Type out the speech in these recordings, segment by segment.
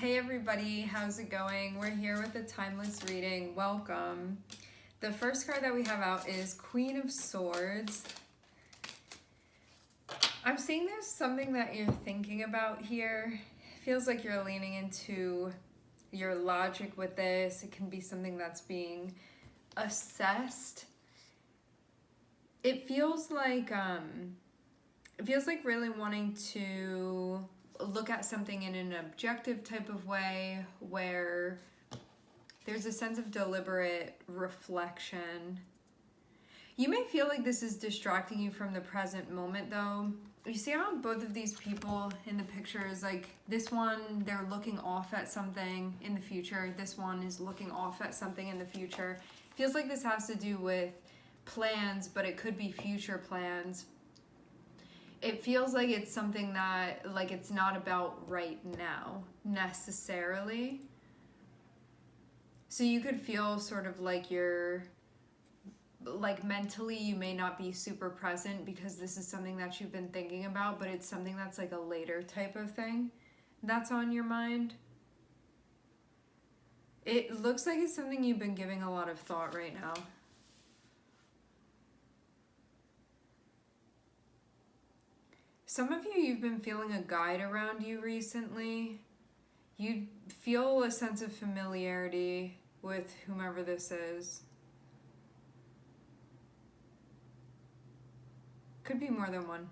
Hey everybody, how's it going? We're here with a timeless reading. Welcome. The first card that we have out is Queen of Swords. I'm seeing there's something that you're thinking about here. It feels like you're leaning into your logic with this. It can be something that's being assessed. It feels like really wanting to look at something in an objective type of way where there's a sense of deliberate reflection. You may feel like this is distracting you from the present moment though. You see how both of these people in the pictures, like this one, they're looking off at something in the future. This one is looking off at something in the future. Feels like this has to do with plans, but it could be future plans. It feels like it's something that, like, it's not about right now, necessarily. So you could feel sort of like you're, like, mentally you may not be super present because this is something that you've been thinking about, but it's something that's like a later type of thing that's on your mind. It looks like it's something you've been giving a lot of thought right now. Some of you've been feeling a guide around you recently. You feel a sense of familiarity with whomever this is. Could be more than one.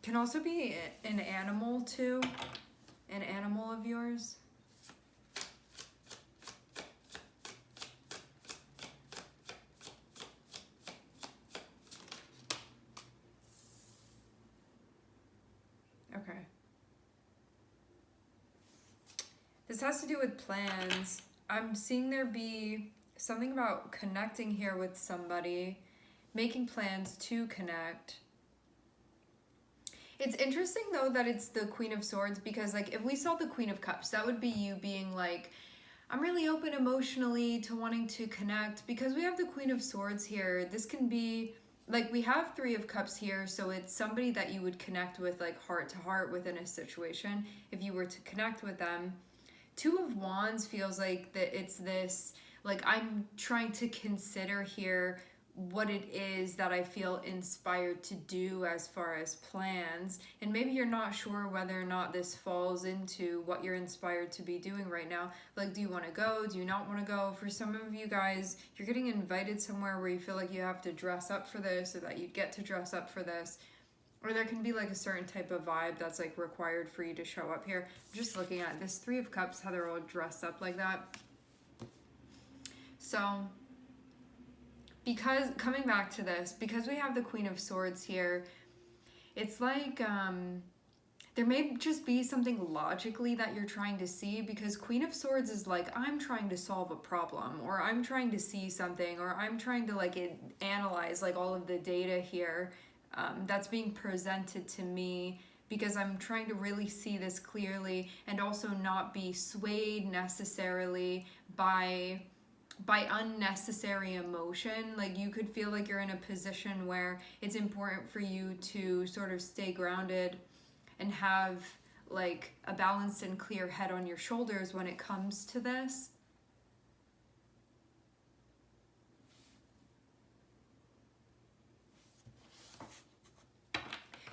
Can also be an animal too. An animal of yours. Okay. This has to do with plans. I'm seeing there be something about connecting here with somebody, making plans to connect. It's interesting though that it's the Queen of Swords because, like, if we saw the Queen of Cups, that would be you being like, I'm really open emotionally to wanting to connect. Because we have the Queen of Swords here, this can be like, we have Three of Cups here, so it's somebody that you would connect with, like, heart to heart within a situation if you were to connect with them. Two of Wands feels like that it's this, like, I'm trying to consider here what it is that I feel inspired to do as far as plans. And maybe you're not sure whether or not this falls into what you're inspired to be doing right now. Like, do you want to go? Do you not want to go? For some of you guys, you're getting invited somewhere where you feel like you have to dress up for this, or that you get to dress up for this. Or there can be like a certain type of vibe that's like required for you to show up here. I'm just looking at this Three of Cups, how they're all dressed up like that. So, because, coming back to this, because we have the Queen of Swords here, it's like there may just be something logically that you're trying to see, because Queen of Swords is like, I'm trying to solve a problem, or I'm trying to see something, or I'm trying to like analyze like all of the data here that's being presented to me, because I'm trying to really see this clearly and also not be swayed necessarily by unnecessary emotion. Like, you could feel like you're in a position where it's important for you to sort of stay grounded and have like a balanced and clear head on your shoulders when it comes to this.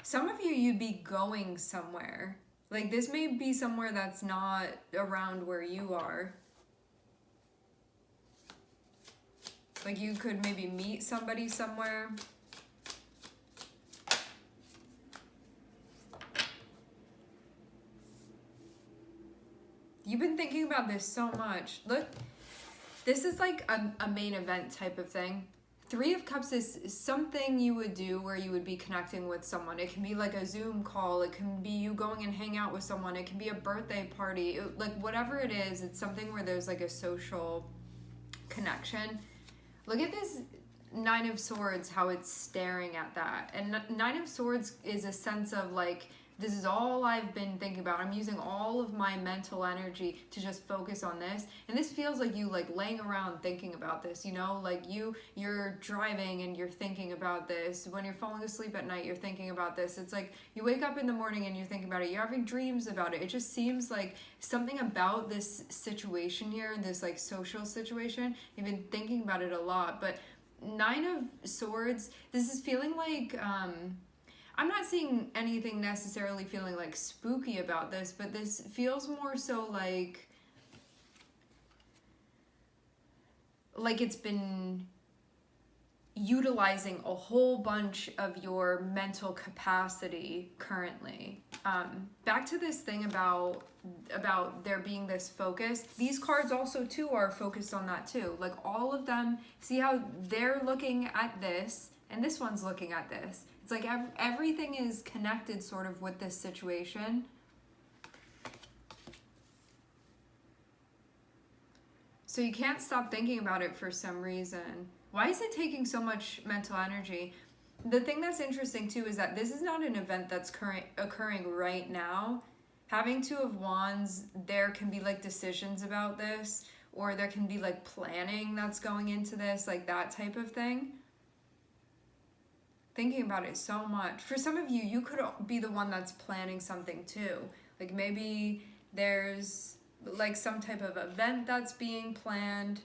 Some of you'd be going somewhere. Like, this may be somewhere that's not around where you are. Like, you could maybe meet somebody somewhere. You've been thinking about this so much. Look, this is like a main event type of thing. Three of Cups is something you would do where you would be connecting with someone. It can be like a Zoom call. It can be you going and hang out with someone. It can be a birthday party. Like, whatever it is, it's something where there's like a social connection. Look at this Nine of Swords, how it's staring at that. And Nine of Swords is a sense of like This is all I've been thinking about. I'm using all of my mental energy to just focus on this. And this feels like you like laying around thinking about this, you know? Like you're driving and you're thinking about this. When you're falling asleep at night, you're thinking about this. It's like you wake up in the morning and you're thinking about it. You're having dreams about it. It just seems like something about this situation here, this like social situation, you've been thinking about it a lot. But Nine of Swords, this is feeling like I'm not seeing anything necessarily feeling like spooky about this, but this feels more so like it's been utilizing a whole bunch of your mental capacity currently. Back to this thing about there being this focus. These cards also too are focused on that too. Like all of them, see how they're looking at this and this one's looking at this. It's like everything is connected sort of with this situation. So you can't stop thinking about it for some reason. Why is it taking so much mental energy? The thing that's interesting too is that this is not an event that's occurring right now. Having Two of Wands, there can be like decisions about this, or there can be like planning that's going into this, like that type of thing. Thinking about it so much. For some of you, you could be the one that's planning something too. Like maybe there's like some type of event that's being planned.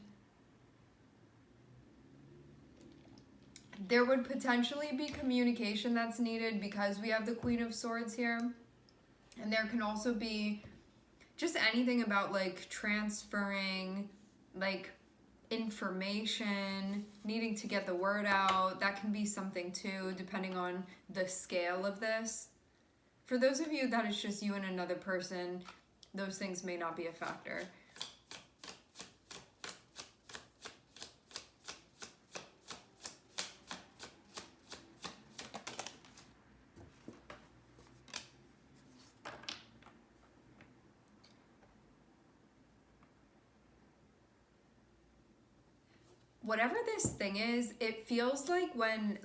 There would potentially be communication that's needed because we have the Queen of Swords here. And there can also be just anything about like transferring like information, needing to get the word out. That can be something too, depending on the scale of this. For those of you that it's just you and another person, those things may not be a factor. Whatever this thing is, it feels like when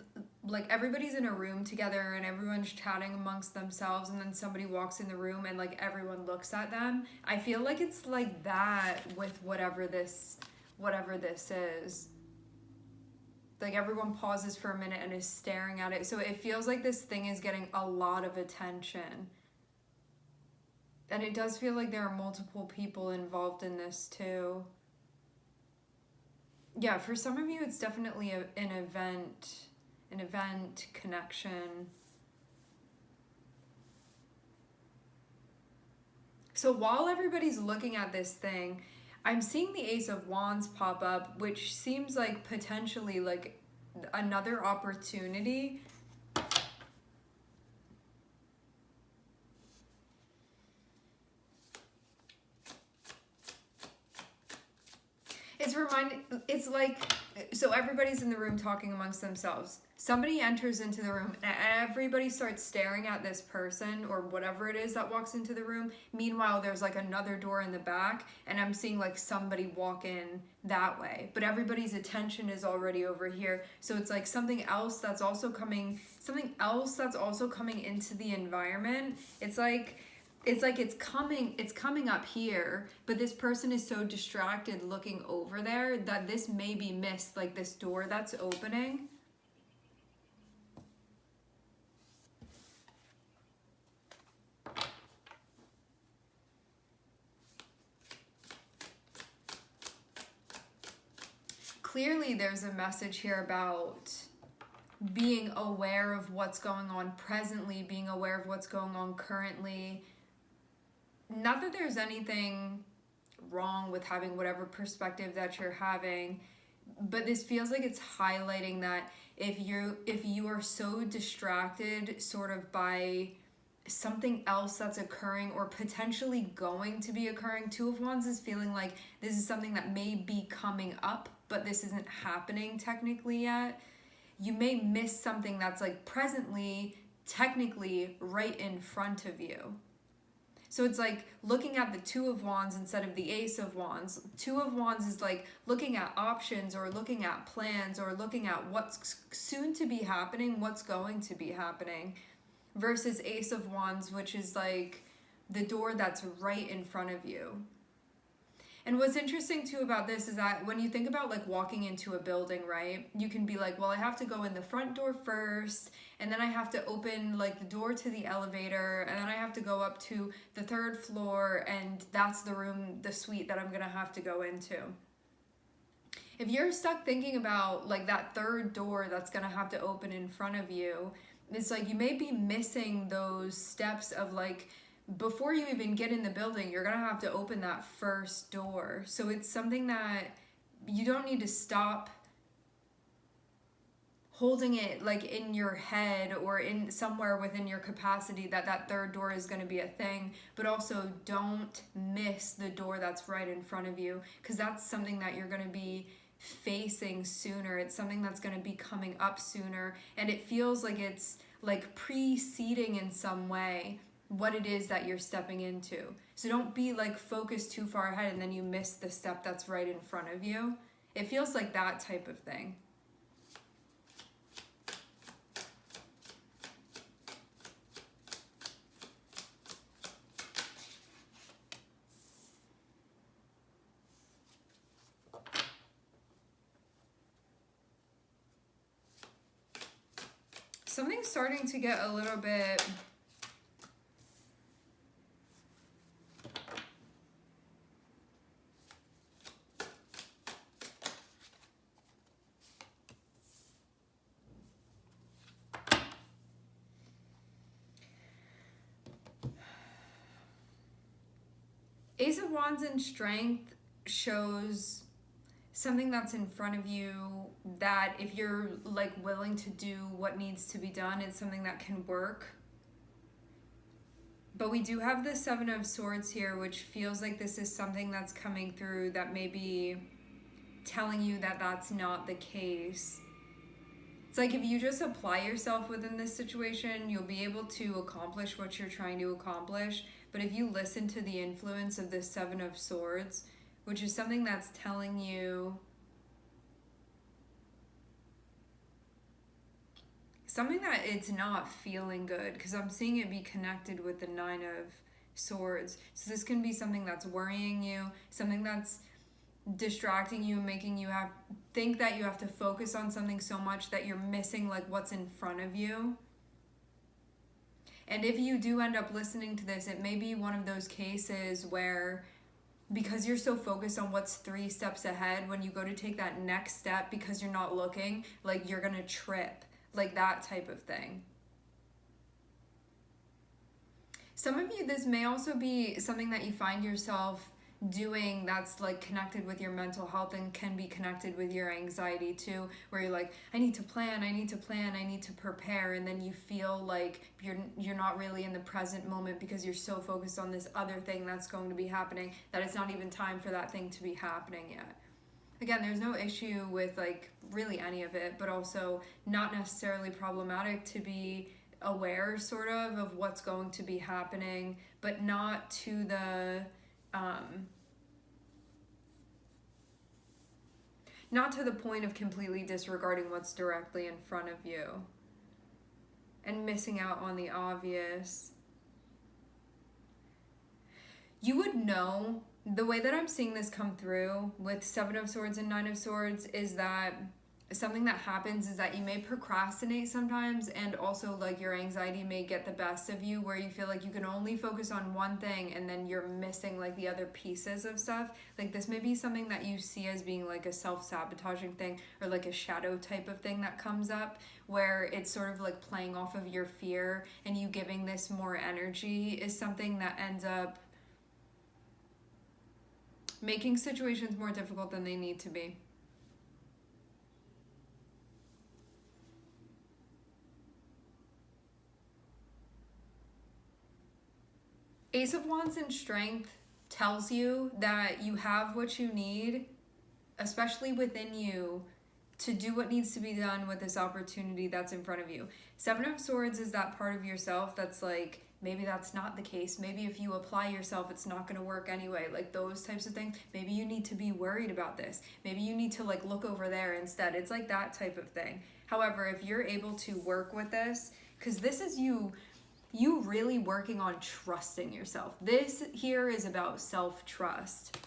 like everybody's in a room together and everyone's chatting amongst themselves and then somebody walks in the room and like everyone looks at them. I feel like it's like that with whatever this is. Like everyone pauses for a minute and is staring at it. So it feels like this thing is getting a lot of attention. And it does feel like there are multiple people involved in this too. Yeah, for some of you, it's definitely an event connection. So while everybody's looking at this thing, I'm seeing the Ace of Wands pop up, which seems like potentially like another opportunity. It's like, so everybody's in the room talking amongst themselves. Somebody enters into the room and everybody starts staring at this person or whatever it is that walks into the room. Meanwhile, there's like another door in the back and I'm seeing like somebody walk in that way. But everybody's attention is already over here. So it's like something else that's also coming into the environment. It's coming up here, but this person is so distracted looking over there that this may be missed, like this door that's opening. Clearly there's a message here about being aware of what's going on presently, being aware of what's going on currently. Not that there's anything wrong with having whatever perspective that you're having, but this feels like it's highlighting that if you are so distracted sort of by something else that's occurring or potentially going to be occurring. Two of Wands is feeling like this is something that may be coming up, but this isn't happening technically yet. You may miss something that's like presently, technically right in front of you. So it's like looking at the Two of Wands instead of the Ace of Wands. Two of Wands is like looking at options or looking at plans or looking at what's soon to be happening, what's going to be happening. versus Ace of Wands, which is like the door that's right in front of you. And what's interesting too about this is that when you think about like walking into a building, right, you can be like, well, I have to go in the front door first, and then I have to open like the door to the elevator, and then I have to go up to the 3rd floor, and that's the room, the suite that I'm gonna have to go into. If you're stuck thinking about like that 3rd door that's gonna have to open in front of you, it's like you may be missing those steps of like, before you even get in the building, you're gonna have to open that first door. So it's something that you don't need to stop holding it like in your head or in somewhere within your capacity that that 3rd door is going to be a thing, but also don't miss the door that's right in front of you, because that's something that you're going to be facing sooner. It's something that's going to be coming up sooner, and it feels like it's like preceding in some way what it is that you're stepping into. So don't be like focused too far ahead and then you miss the step that's right in front of you. It feels like that type of thing. Something's starting to get a little bit Ace of Wands and Strength shows something that's in front of you that if you're like willing to do what needs to be done, it's something that can work. But we do have the 7 of Swords here, which feels like this is something that's coming through that may be telling you that that's not the case. It's like if you just apply yourself within this situation, you'll be able to accomplish what you're trying to accomplish. But if you listen to the influence of this 7 of Swords, which is something that's telling you something that it's not feeling good, because I'm seeing it be connected with the 9 of Swords. So this can be something that's worrying you, something that's distracting you, making you think that you have to focus on something so much that you're missing like what's in front of you. And if you do end up listening to this, it may be one of those cases where, because you're so focused on what's 3 steps ahead, when you go to take that next step because you're not looking, like you're gonna trip, like that type of thing. Some of you, this may also be something that you find yourself doing that's like connected with your mental health and can be connected with your anxiety too, where you're like, I need to plan, I need to prepare, and then you feel like you're not really in the present moment because you're so focused on this other thing that's going to be happening that it's not even time for that thing to be happening yet. Again, there's no issue with like really any of it, but also not necessarily problematic to be aware sort of what's going to be happening, but not to the not to the point of completely disregarding what's directly in front of you and missing out on the obvious. You would know, the way that I'm seeing this come through with 7 of Swords and 9 of Swords is that something that happens is that you may procrastinate sometimes, and also like your anxiety may get the best of you, where you feel like you can only focus on one thing and then you're missing like the other pieces of stuff. Like this may be something that you see as being like a self-sabotaging thing, or like a shadow type of thing that comes up, where it's sort of like playing off of your fear, and you giving this more energy is something that ends up making situations more difficult than they need to be. Ace of Wands and Strength tells you that you have what you need, especially within you, to do what needs to be done with this opportunity that's in front of you. 7 of Swords is that part of yourself that's like, maybe that's not the case. Maybe if you apply yourself, it's not going to work anyway. Like those types of things. Maybe you need to be worried about this. Maybe you need to like look over there instead. It's like that type of thing. However, if you're able to work with this, because this is you you really working on trusting yourself. This here is about self-trust.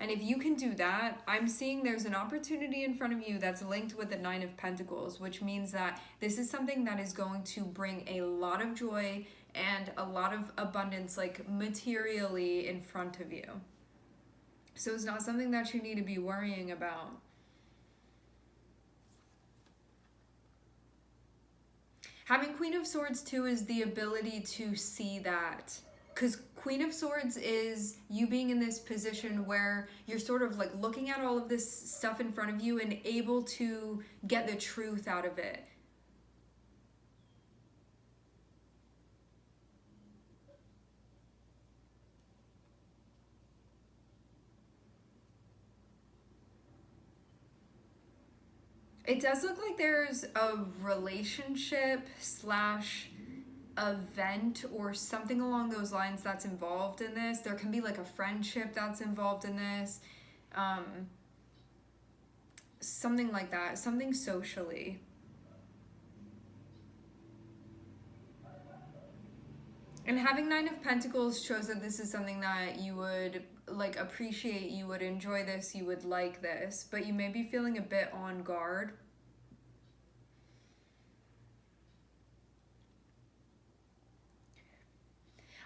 And if you can do that, I'm seeing there's an opportunity in front of you that's linked with the Nine of Pentacles, which means that this is something that is going to bring a lot of joy and a lot of abundance, like materially, in front of you. So it's not something that you need to be worrying about. Having Queen of Swords too is the ability to see that. Because Queen of Swords is you being in this position where you're sort of like looking at all of this stuff in front of you and able to get the truth out of it. It does look like there's a relationship slash event or something along those lines that's involved in this. There can be like a friendship that's involved in this. Something like that. Something socially. And having Nine of Pentacles shows that this is something that you would like appreciate, you would enjoy this, you would like this, but you may be feeling a bit on guard.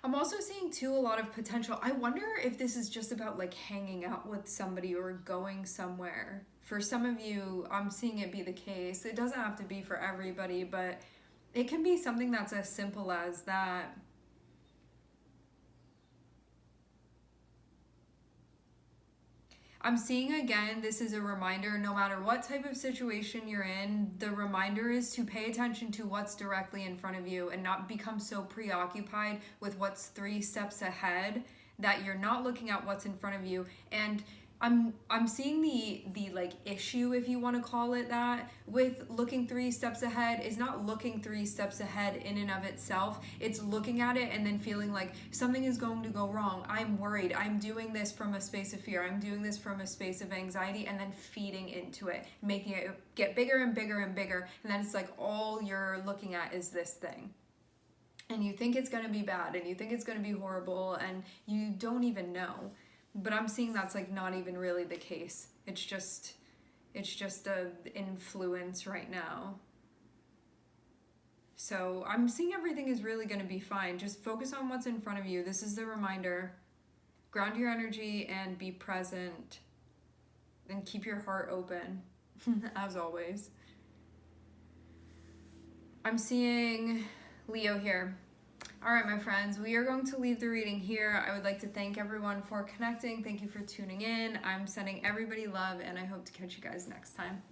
I'm also seeing too a lot of potential. I wonder if this is just about like hanging out with somebody or going somewhere. For some of you, I'm seeing it be the case. It doesn't have to be for everybody, but it can be something that's as simple as that. I'm seeing again, this is a reminder, no matter what type of situation you're in, the reminder is to pay attention to what's directly in front of you and not become so preoccupied with what's 3 steps ahead that you're not looking at what's in front of you. And I'm seeing the like issue, if you want to call it that, with looking 3 steps ahead is not looking 3 steps ahead in and of itself. It's looking at it and then feeling like something is going to go wrong. I'm worried. I'm doing this from a space of fear. I'm doing this from a space of anxiety, and then feeding into it, making it get bigger and bigger and bigger. And then it's like all you're looking at is this thing. And you think it's going to be bad, and you think it's going to be horrible, and you don't even know. But I'm seeing that's like not even really the case. It's just a influence right now. So I'm seeing everything is really going to be fine. Just focus on what's in front of you. This is the reminder. Ground your energy and be present. And keep your heart open, as always. I'm seeing Leo here. All right, my friends, we are going to leave the reading here. I would like to thank everyone for connecting. Thank you for tuning in. I'm sending everybody love, and I hope to catch you guys next time.